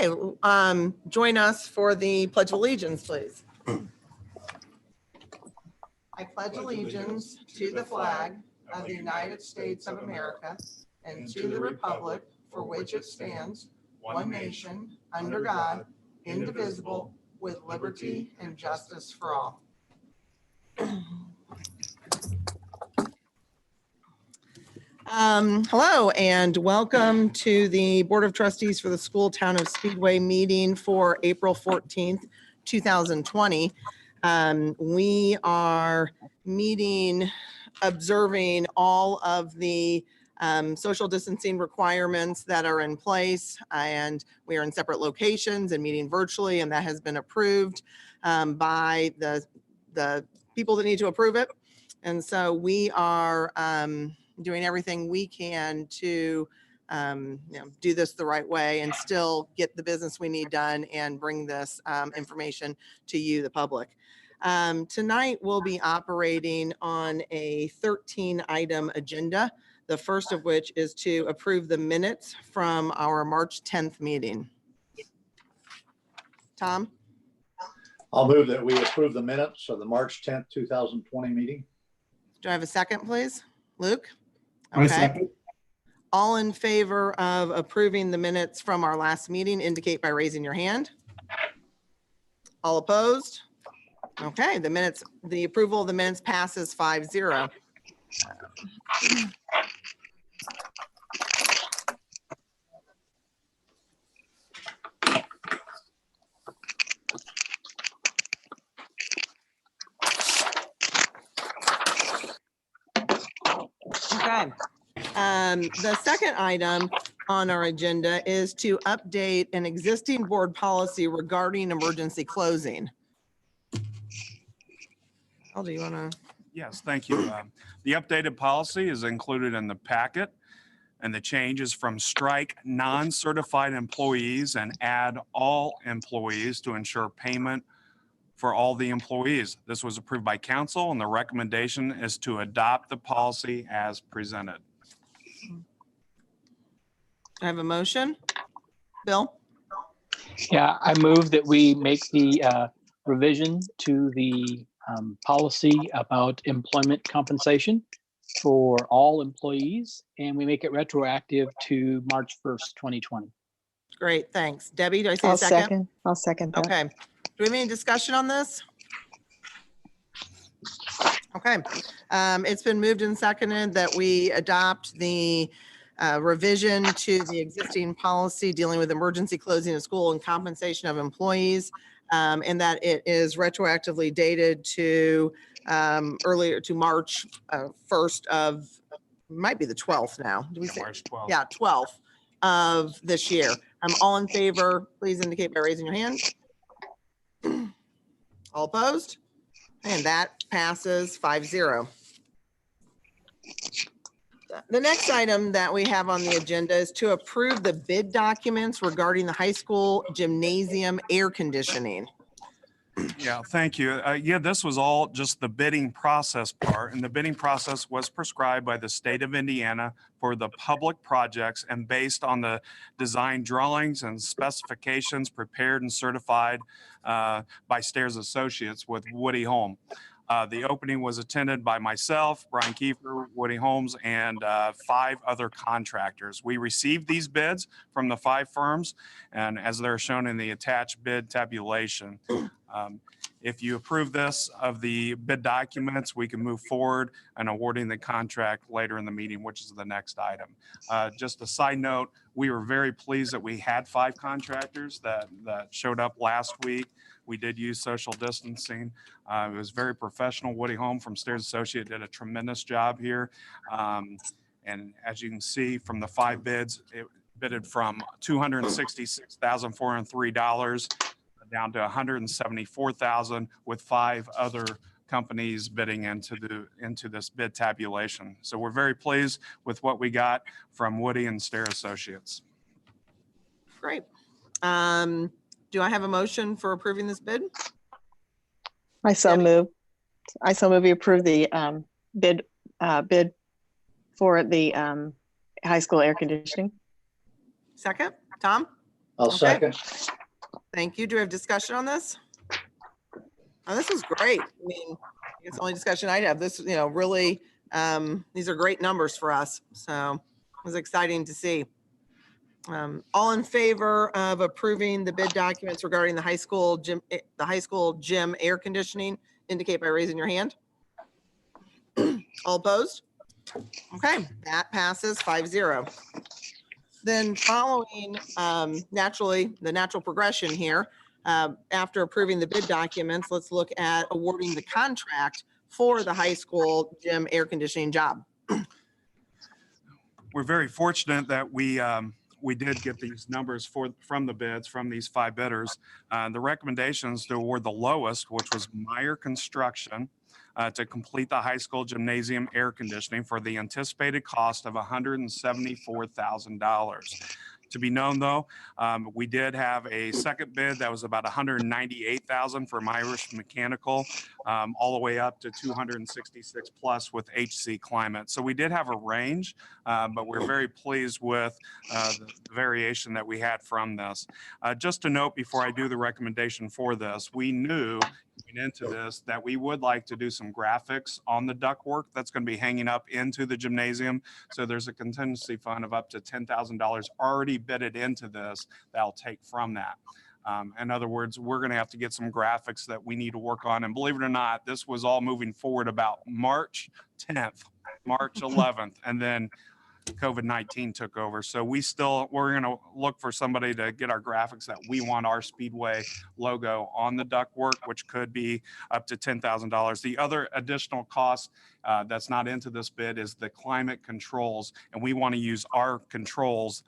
Okay, join us for the Pledge of Allegiance, please. I pledge allegiance to the flag of the United States of America and to the republic for which it stands, one nation, under God, indivisible, with liberty and justice for all. Hello and welcome to the Board of Trustees for the School Town of Speedway meeting for April 14th, 2020. We are meeting, observing all of the social distancing requirements that are in place, and we are in separate locations and meeting virtually, and that has been approved by the people that need to approve it. And so we are doing everything we can to do this the right way and still get the business we need done and bring this information to you, the public. Tonight we'll be operating on a 13-item agenda, the first of which is to approve the minutes from our March 10th meeting. Tom? I'll move that we approve the minutes of the March 10th, 2020 meeting. Do I have a second, please? Luke? I second. All in favor of approving the minutes from our last meeting indicate by raising your hand. All opposed? Okay, the approval of the minutes passes 5-0. Okay. The second item on our agenda is to update an existing board policy regarding emergency closing. Al, do you want to? Yes, thank you. The updated policy is included in the packet, and the change is from strike non-certified employees and add all employees to ensure payment for all the employees. This was approved by council, and the recommendation is to adopt the policy as presented. I have a motion. Bill? Yeah, I move that we make the revision to the policy about employment compensation for all employees, and we make it retroactive to March 1st, 2020. Great, thanks. Debbie, do I say a I'll second? I'll second that. Okay. Do we have any discussion on this? Okay. It's been moved and seconded that we adopt the revision to the existing policy dealing with emergency closing of school and compensation of employees, and that it is retroactively dated to earlier to March 1st of, might be the 12th now. Do we say? March 12th. Yeah, 12th of this year. All in favor, please indicate by raising your hand. All opposed? And that passes 5-0. The next item that we have on the agenda is to approve the bid documents regarding the high school gymnasium air conditioning. Yeah, thank you. Yeah, this was all just the bidding process part, and the bidding process was prescribed by the state of Indiana for the public projects and based on the design drawings and specifications prepared and certified by Stairs Associates with Woody Holm. The opening was attended by myself, Brian Kiefer, Woody Holmes, and 5 other contractors. We received these bids from the 5 firms, and as they're shown in the attached bid tabulation. If you approve this of the bid documents, we can move forward and awarding the contract later in the meeting, which is the next item. Just a side note, we were very pleased that we had 5 contractors that showed up last week. We did use social distancing. It was very professional. Woody Holm from Stairs Associate did a tremendous job here. And as you can see from the 5 bids, it bidded from $266,403 down to $174,000 with 5 other companies bidding into this bid tabulation. So we're very pleased with what we got from Woody and Stairs Associates. Great. Do I have a motion for approving this bid? I so move. We approve the bid for the high school air conditioning. Second, Tom? I'll Okay. second. Thank you. Do we have discussion on this? Oh, this is great. I mean, it's the only discussion I'd have. This, really, these are great numbers for us. So it was exciting to see. All in favor of approving the bid documents regarding the high school gym air conditioning, indicate by raising your hand. All opposed? Okay, that passes 5-0. Then following, naturally, the natural progression here, after approving the bid documents, let's look at awarding the contract for the high school gym air conditioning job. We're very fortunate that we did get these numbers from the bids from these 5 bidders. The recommendations to award the lowest, which was Meyer Construction, to complete the high school gymnasium air conditioning for the anticipated cost of $174,000. To be known, though, we did have a second bid that was about $198,000 from Irish Mechanical, all the way up to $266 plus with HC Climate. So we did have a range, but we're very pleased with the variation that we had from this. Just to note before I do the recommendation for this, we knew going into this that we would like to do some graphics on the ductwork that's going to be hanging up into the gymnasium. So there's a contingency fund of up to $10,000 already bidded into this that I'll take from that. In other words, we're going to have to get some graphics that we need to work on. And believe it or not, this was all moving forward about March 10th, March 11th, and then COVID-19 took over. So we're going to look for somebody to get our graphics that we want our Speedway logo on the ductwork, which could be up to $10,000. The other additional cost that's not into this bid is the climate controls. And we want to use our controls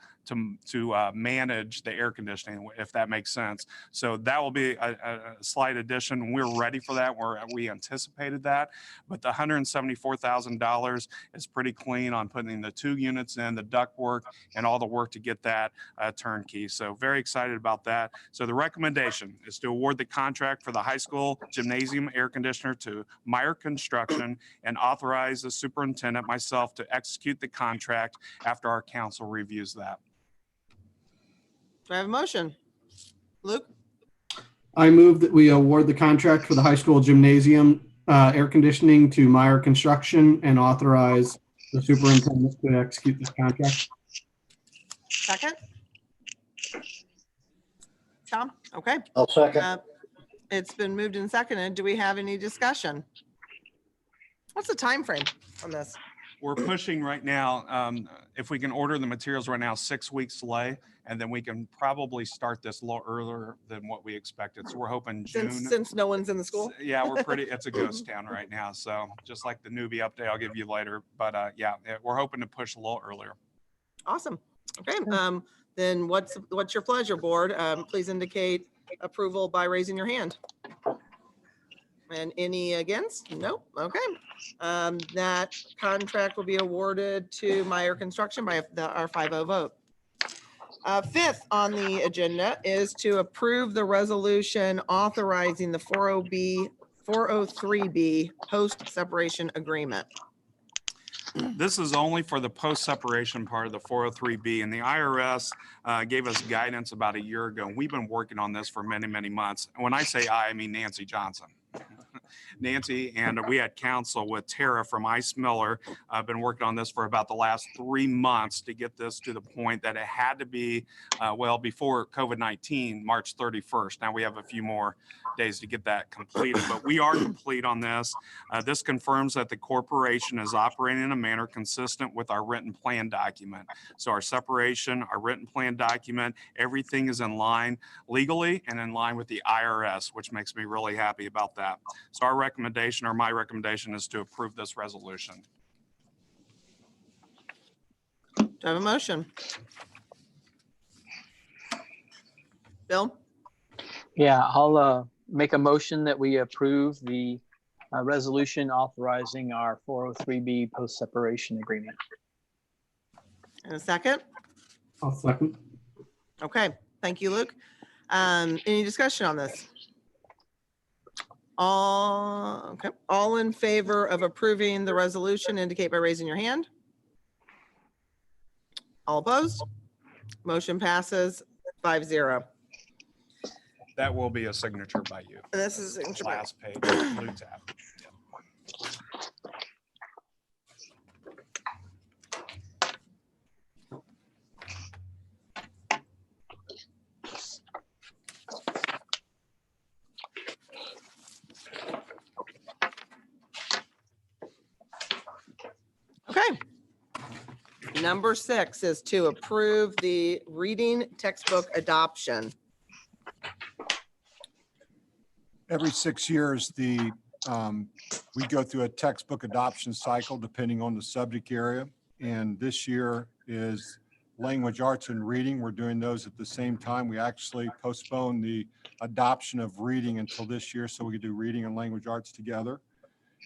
to manage the air conditioning, if that makes sense. So that will be a slight addition. We're ready for that. We anticipated that, but the $174,000 is pretty clean on putting the 2 units in, the ductwork, and all the work to get that turnkey. So very excited about that. So the recommendation is to award the contract for the high school gymnasium air conditioner to Meyer Construction and authorize the superintendent, myself, to execute the contract after our council reviews that. Do I have a motion? Luke? I move that we award the contract for the high school gymnasium air conditioning to Meyer Construction and authorize the superintendent to execute this contract. Second? Tom? Okay. I'll second. It's been moved and seconded. Do we have any discussion? What's the time frame on this? We're pushing right now, if we can order the materials right now, 6 weeks delay, and then we can probably start this a little earlier than what we expected. So we're hoping June. Since no one's in the school? Yeah, it's a ghost town right now. So just like the newbie update I'll give you later. But yeah, we're hoping to push a little earlier. Awesome. Okay. Then what's your pleasure, board? Please indicate approval by raising your hand. And any against? Nope. Okay. That contract will be awarded to Meyer Construction by our 5-0 vote. 5th on the agenda is to approve the resolution authorizing the 403B post-separation agreement. This is only for the post-separation part of the 403B, and the IRS gave us guidance about a year ago. We've been working on this for many, many months. And when I say I mean Nancy Johnson. Nancy, and we had counsel with Tara from Ice Miller. I've been working on this for about the last 3 months to get this to the point that it had to be, before COVID-19, March 31st. Now we have a few more days to get that completed, but we are complete on this. This confirms that the corporation is operating in a manner consistent with our written plan document. So our separation, our written plan document, everything is in line legally and in line with the IRS, which makes me really happy about that. So our recommendation, or my recommendation, is to approve this resolution. Do I have a motion? Bill? Yeah, I'll make a motion that we approve the resolution authorizing our 403B post-separation agreement. And a second? I'll second. Okay. Thank you, Luke. Any discussion on this? All in favor of approving the resolution, indicate by raising your hand. All opposed? Motion passes 5-0. That will be a signature by you. This is signature by- Last page, blue tab. Okay. Number 6 is to approve the reading textbook adoption. Every 6 years, we go through a textbook adoption cycle depending on the subject area. And this year is language arts and reading. We're doing those at the same time. We actually postponed the adoption of reading until this year so we could do reading and language arts together.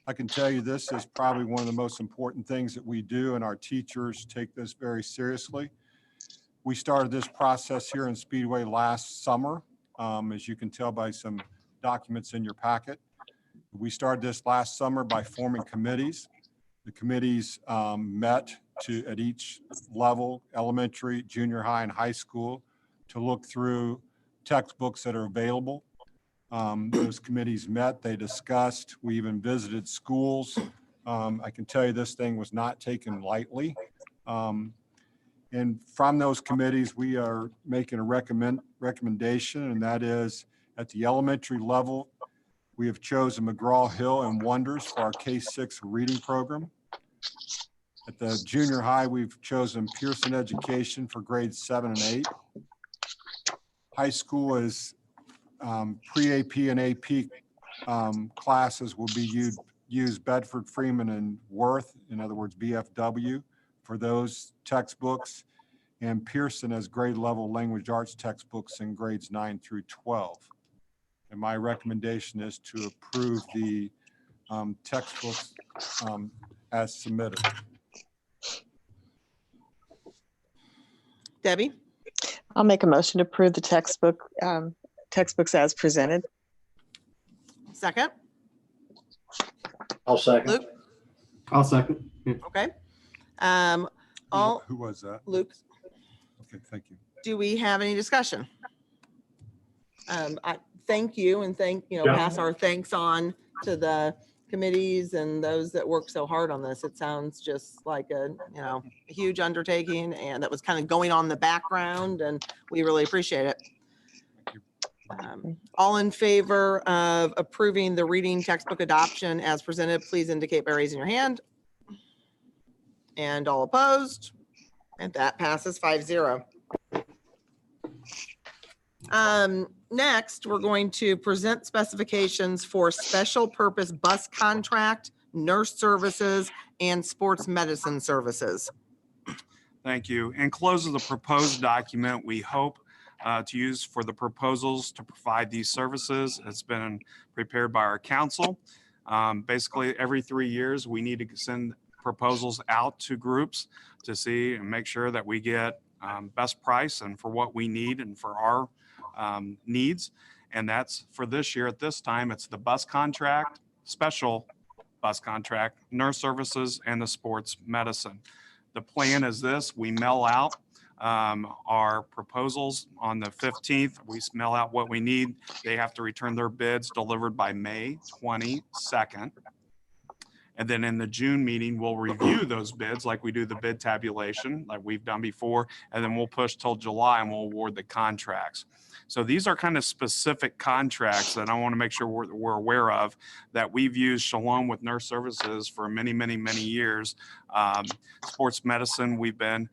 I can tell you this is probably one of the most important things that we do, and our teachers take this very seriously. We started this process here in Speedway last summer, as you can tell by some documents in your packet. We started this last summer by forming committees. The committees met at each level, elementary, junior high, and high school, to look through textbooks that are available. Those committees met, they discussed, we even visited schools. I can tell you this thing was not taken lightly. And from those committees, we are making a recommendation, and that is at the elementary level, we have chosen McGraw-Hill and Wonders for our K-6 reading program. At the junior high, we've chosen Pearson Education for grades 7 and 8. High school is pre-AP and AP classes will be used Bedford, Freeman, and Worth, in other words, BFW, for those textbooks. And Pearson has grade level language arts textbooks in grades 9 through 12. And my recommendation is to approve the textbooks as submitted. Debbie? I'll make a motion to approve the textbooks as presented. Second? I'll second. Luke? I'll second. Yeah. Okay. Who was that? Luke, Okay, thank you. do we have any discussion? I thank you and Yeah. pass our thanks on to the committees and those that work so hard on this. It sounds just like a huge undertaking, and that was kind of going on in the background, and we really appreciate it. All in favor of approving the reading textbook adoption as presented, please indicate by raising your hand. And all opposed, and that passes 5-0. Next, we're going to present specifications for special purpose bus contract, nurse services, and sports medicine services. Thank you. Enclosed the proposed document we hope to use for the proposals to provide these services. It's been prepared by our council. Basically, every 3 years, we need to send proposals out to groups to see and make sure that we get best price and for what we need and for our needs. And that's for this year. At this time, it's the bus contract, special bus contract, nurse services, and the sports medicine. The plan is this: we mail out our proposals on the 15th. We mail out what we need. They have to return their bids delivered by May 22nd. And then in the June meeting, we'll review those bids like we do the bid tabulation like we've done before. And then we'll push till July and we'll award the contracts. So these are kind of specific contracts that I want to make sure we're aware of, that we've used Shalom with nurse services for many, many, many years. Sports medicine, we've been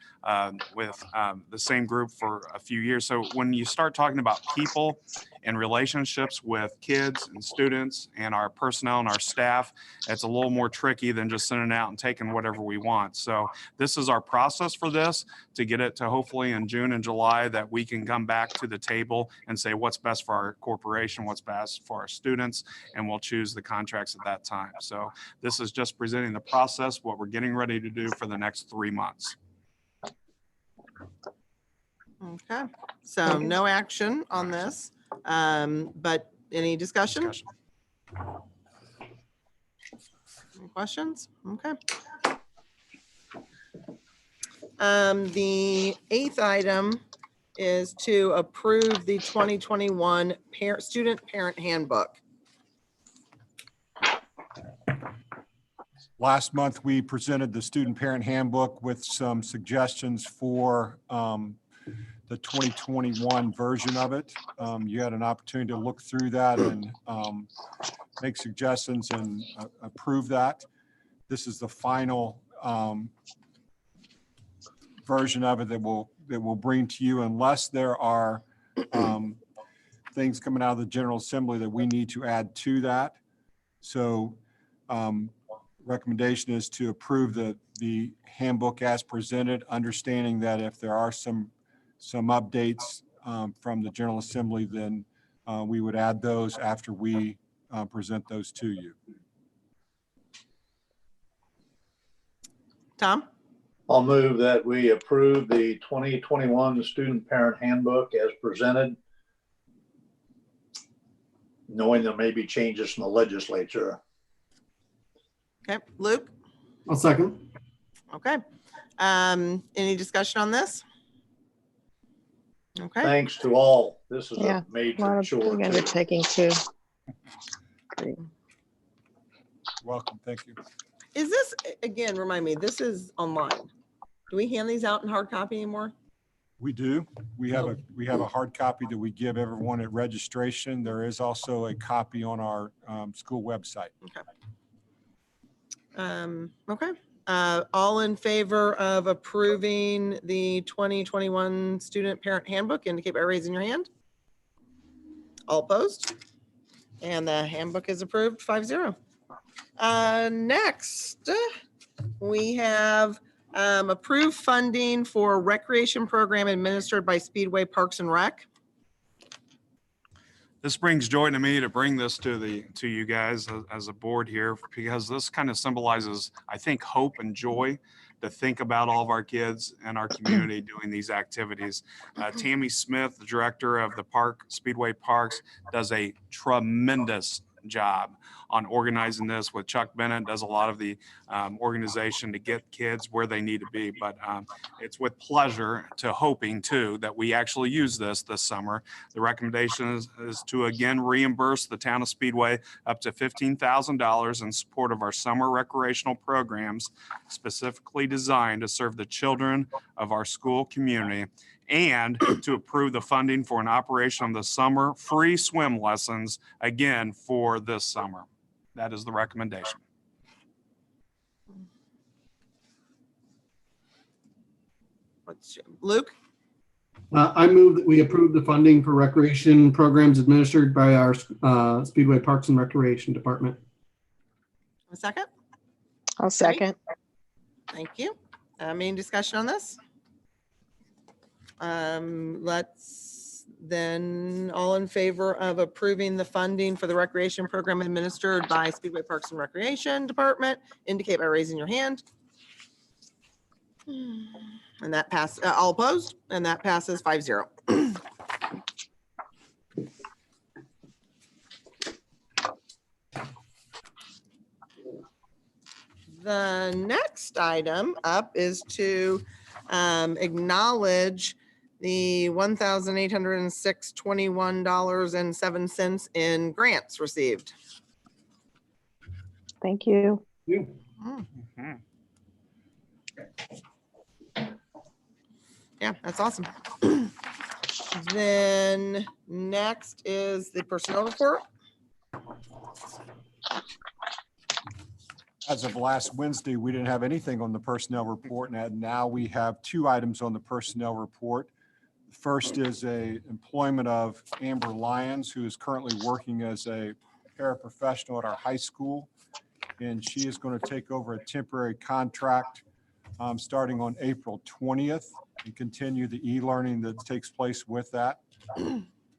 with the same group for a few years. So when you start talking about people and relationships with kids and students and our personnel and our staff, it's a little more tricky than just sending out and taking whatever we want. So this is our process for this, to get it to hopefully in June and July that we can come back to the table and say what's best for our corporation, what's best for our students, and we'll choose the contracts at that time. So this is just presenting the process, what we're getting ready to do for the next 3 months. Okay, so no action on this, but any discussion? Any questions? Okay. The 8th item is to approve the 2021 Student Parent Handbook. Last month, we presented the Student Parent Handbook with some suggestions for the 2021 version of it. You had an opportunity to look through that and make suggestions and approve that. This is the final version of it that we'll bring to you, unless there are things coming out of the General Assembly that we need to add to that. So recommendation is to approve the handbook as presented, understanding that if there are some updates from the General Assembly, then we would add those after we present those to you. Tom? I'll move that we approve the 2021 Student Parent Handbook as presented, knowing there may be changes from the legislature. Okay, Luke? I'll second. Okay. Any discussion on this? Okay, Thanks to all. This is Yeah, a A major lot of chore. big too. undertaking too. Great. Welcome, thank you. is this, again, remind me, this is online. Do we hand these out in hard copy anymore? We do. We have a hard copy that we give everyone at registration. There is also a copy on our school website. Okay. All in favor of approving the 2021 Student Parent Handbook, indicate by raising your hand. All opposed? And the handbook is approved 5-0. Next, we have approved funding for recreation program administered by Speedway Parks and Rec. This brings joy to me to bring this to you guys as a board here, because this kind of symbolizes, I think, hope and joy to think about all of our kids and our community doing these activities. Tammy Smith, the director of the Speedway Parks, does a tremendous job on organizing this. With Chuck Bennett, does a lot of the organization to get kids where they need to be. But it's with pleasure to hoping too that we actually use this summer. The recommendation is to again reimburse the town of Speedway up to $15,000 in support of our summer recreational programs specifically designed to serve the children of our school community, and to approve the funding for an operation of the summer free swim lessons again for this summer. That is the recommendation. Luke? I move that we approve the funding for recreation programs administered by our Speedway Parks and Recreation Department. A second? I'll second. Thank you. Main discussion on this? Let's then, all in favor of approving the funding for the recreation program administered by Speedway Parks and Recreation Department, indicate by raising your hand. And that pass, all opposed, and that passes 5-0. The next item up is to acknowledge the $1,806.21.07 in grants received. Thank you. Yeah, that's awesome. Then next is the personnel report. As of last Wednesday, we didn't have anything on the personnel report, and now we have 2 items on the personnel report. The first is a employment of Amber Lyons, who is currently working as a paraprofessional at our high school, and she is going to take over a temporary contract starting on April 20th and continue the e-learning that takes place with that.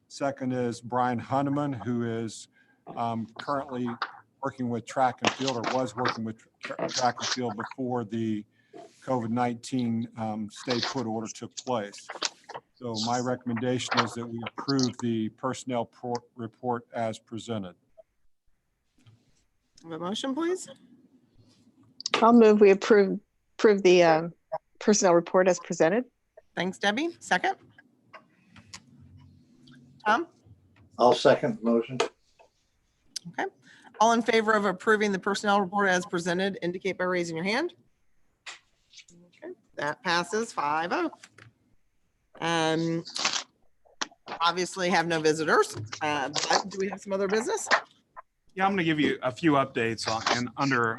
Second is Brian Hunneman, who is currently working with track and field, or was working with track and field before the COVID-19 stay put order took place. So my recommendation is that we approve the personnel report as presented. Have a motion, please. I'll move we approve the personnel report as presented. Thanks, Debbie. Second? Tom? I'll second the motion. Okay. All in favor of approving the personnel report as presented, indicate by raising your hand. Okay, that passes 5-0. Obviously have no visitors, but do we have some other business? Yeah, I'm going to give you a few updates under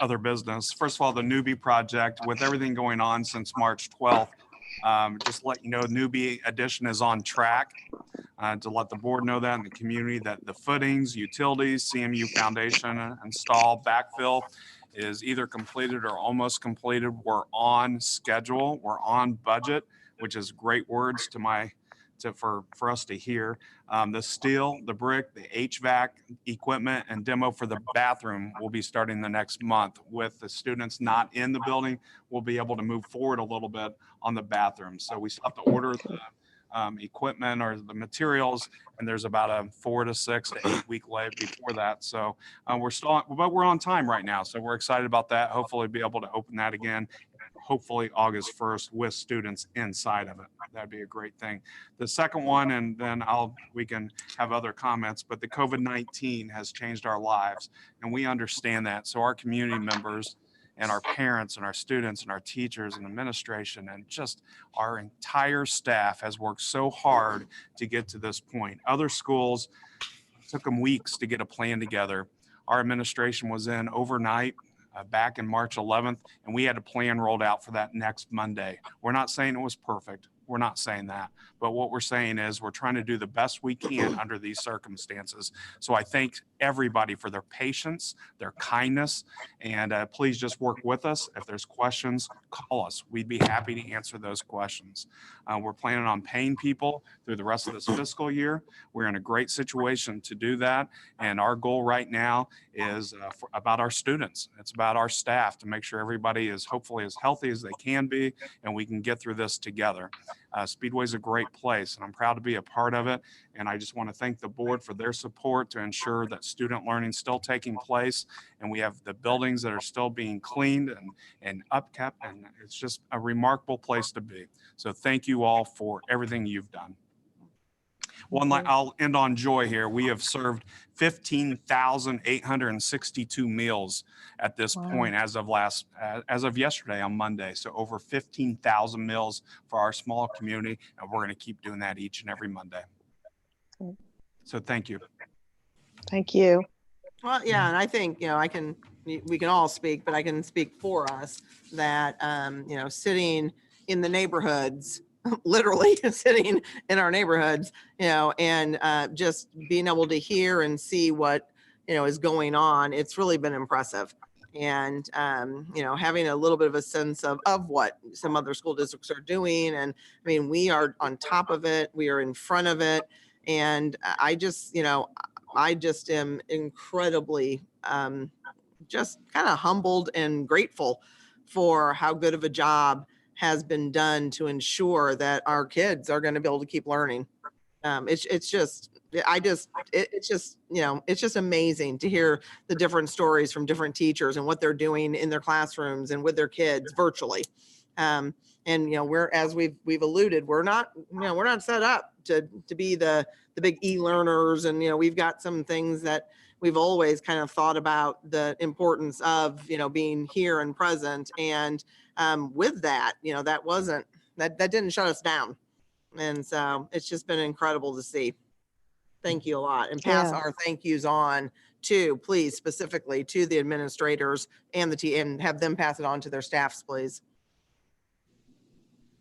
other business. First of all, the newbie project, with everything going on since March 12th, just to let you know, newbie addition is on track. To let the board know that in the community, that the footings, utilities, CMU foundation install, backfill is either completed or almost completed. We're on schedule. We're on budget, which is great words for us to hear. The steel, the brick, the HVAC equipment, and demo for the bathroom will be starting the next month. With the students not in the building, we'll be able to move forward a little bit on the bathroom. So we still have to order the equipment or the materials, and there's about a 4 to 6 to 8 week lag before that. So we're on time right now. So we're excited about that. Hopefully be able to open that again, hopefully August 1st with students inside of it. That'd be a great thing. The second one, and then we can have other comments, but the COVID-19 has changed our lives, and we understand that. So our community members and our parents and our students and our teachers and administration and just our entire staff has worked so hard to get to this point. Other schools took them weeks to get a plan together. Our administration was in overnight back in March 11th, and we had a plan rolled out for that next Monday. We're not saying it was perfect. We're not saying that. But what we're saying is we're trying to do the best we can under these circumstances. So I thank everybody for their patience, their kindness, and please just work with us. If there's questions, call us. We'd be happy to answer those questions. We're planning on paying people through the rest of this fiscal year. We're in a great situation to do that. And our goal right now is about our students. It's about our staff to make sure everybody is hopefully as healthy as they can be, and we can get through this together. Speedway is a great place, and I'm proud to be a part of it. And I just want to thank the board for their support to ensure that student learning is still taking place, and we have the buildings that are still being cleaned and upkept, and it's just a remarkable place to be. So thank you all for everything you've done. I'll end on joy here. We have served 15,862 meals at this point as of yesterday on Monday. So over 15,000 meals for our small community, and we're going to keep doing that each and every Monday. So thank you. Thank you. Well, yeah, and I think, we can all speak, but I can speak for us that, sitting in the neighborhoods, literally sitting in our neighborhoods, and just being able to hear and see what, is going on, it's really been impressive. And, having a little bit of a sense of what some other school districts are doing. And I mean, we are on top of it. We are in front of it. And I just am incredibly just kind of humbled and grateful for how good of a job has been done to ensure that our kids are going to be able to keep learning. It's just amazing to hear the different stories from different teachers and what they're doing in their classrooms and with their kids virtually. And we're, as we've alluded, we're not set up to be the big e-learners, and we've got some things that we've always kind of thought about the importance of being here and present. And with that, that didn't shut us down. And so it's just been incredible to see. Thank you a lot, and pass our thank yous on to, please, specifically to the administrators and the team, and have them pass it on to their staffs, please.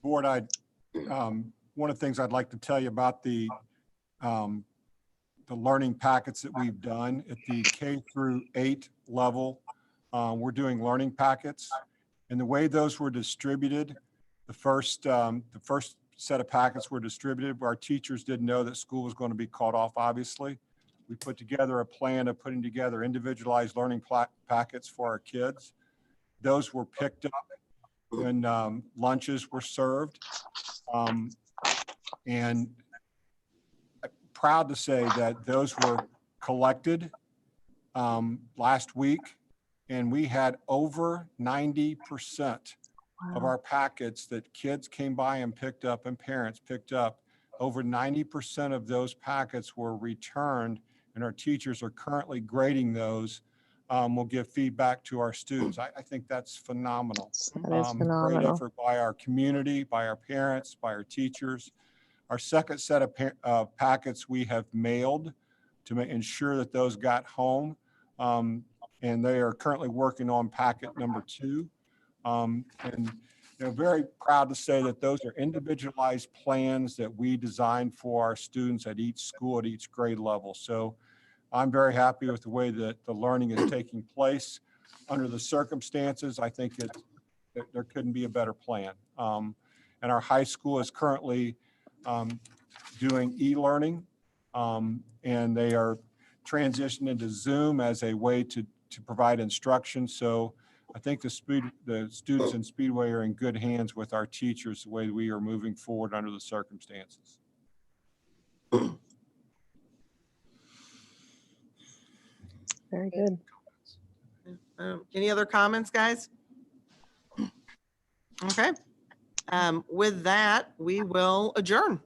Board, one of the things I'd like to tell you about the learning packets that we've done at the K-8 level. We're doing learning packets, and the way those were distributed, the first set of packets were distributed. Our teachers didn't know that school was going to be called off, obviously. We put together a plan of putting together individualized learning packets for our kids. Those were picked up when lunches were served. And I'm proud to say that those were collected last week, and we had over 90% of our packets that kids came by and picked up and parents picked up over 90% of those packets were returned, and our teachers are currently grading those. We'll give feedback to our students. I think that's phenomenal. That is Great phenomenal. effort by our community, by our parents, by our teachers. Our second set of packets we have mailed to ensure that those got home. And they are currently working on packet number 2. And very proud to say that those are individualized plans that we designed for our students at each school, at each grade level. So I'm very happy with the way that the learning is taking place. Under the circumstances, I think there couldn't be a better plan. And our high school is currently doing e-learning, and they are transitioning into Zoom as a way to provide instruction. So I think the students in Speedway are in good hands with our teachers, the way we are moving forward under the circumstances. Very good. Any other comments, guys? Okay. With that, we will adjourn.